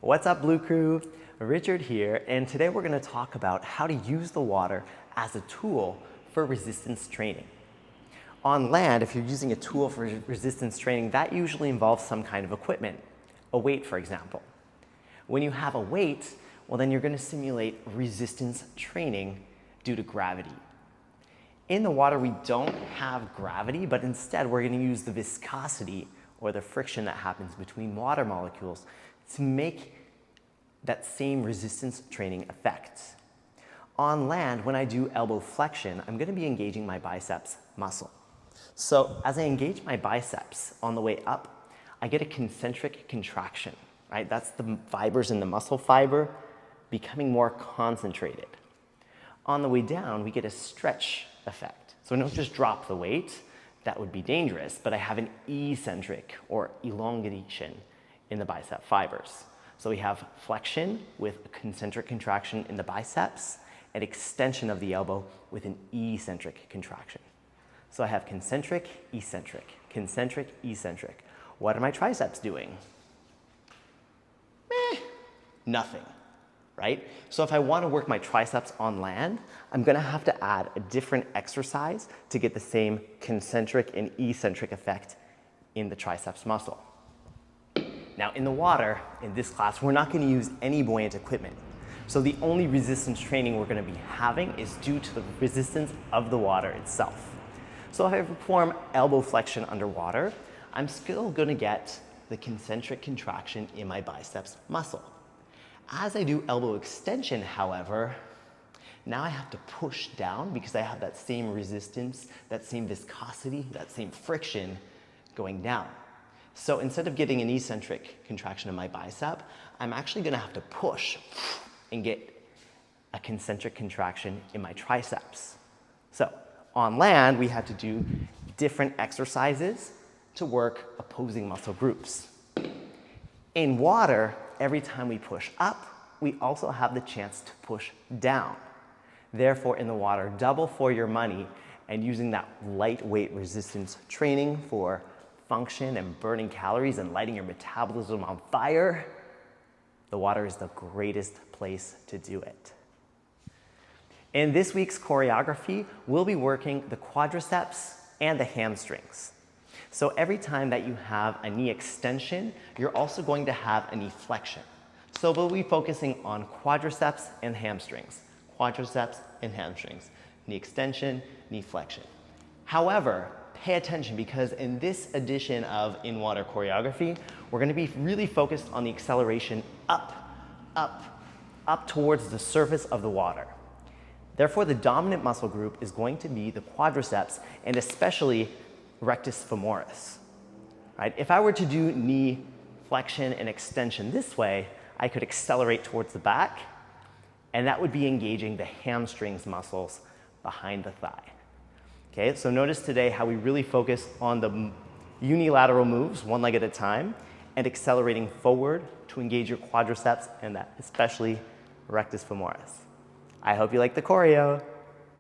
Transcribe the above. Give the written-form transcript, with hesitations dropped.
What's up, Blue Crew? Richard here, and today we're going to talk about how to use the water as a tool for resistance training. On land, if you're using a tool for resistance training, that usually involves some kind of equipment, a weight, for example. When you have a weight, well, then you're going to simulate resistance training due to gravity. In the water, we don't have gravity, but instead we're going to use the viscosity or the friction that happens between water molecules to make that same resistance training effect. On land, when I do elbow flexion, I'm going to be engaging my biceps muscle. So as I engage my biceps on the way up, I get a concentric contraction, right? That's the fibers in the muscle fiber becoming more concentrated. On the way down, we get a stretch effect. So I don't just drop the weight, that would be dangerous, but I have an eccentric or elongation in the bicep fibers. So we have flexion with a concentric contraction in the biceps and extension of the elbow with an eccentric contraction. So I have concentric, eccentric, concentric, eccentric. What are my triceps doing? Nothing, right? So if I want to work my triceps on land, I'm going to have to add a different exercise to get the same concentric and eccentric effect in the triceps muscle. Now in the water, in this class, we're not going to use any buoyant equipment. So the only resistance training we're going to be having is due to the resistance of the water itself. So if I perform elbow flexion underwater, I'm still going to get the concentric contraction in my biceps muscle. As I do elbow extension, however, now I have to push down because I have that same resistance, that same viscosity, that same friction going down. So instead of getting an eccentric contraction in my bicep, I'm actually going to have to push and get a concentric contraction in my triceps. So on land, we had to do different exercises to work opposing muscle groups. In water, every time we push up, we also have the chance to push down. Therefore, in the water, double for your money, and using that lightweight resistance training for function and burning calories and lighting your metabolism on fire, the water is the greatest place to do it. In this week's choreography, we'll be working the quadriceps and the hamstrings. So every time that you have a knee extension, you're also going to have a knee flexion. So we'll be focusing on quadriceps and hamstrings, quadriceps and hamstrings, knee extension, knee flexion. However, pay attention because in this edition of in-water choreography, we're going to be really focused on the acceleration up towards the surface of the water. Therefore, the dominant muscle group is going to be the quadriceps and especially rectus femoris. Right? If I were to do knee flexion and extension this way, I could accelerate towards the back, and that would be engaging the hamstrings muscles behind the thigh. Okay, so notice today how we really focus on the unilateral moves, one leg at a time, and accelerating forward to engage your quadriceps and that especially rectus femoris. I hope you like the choreo.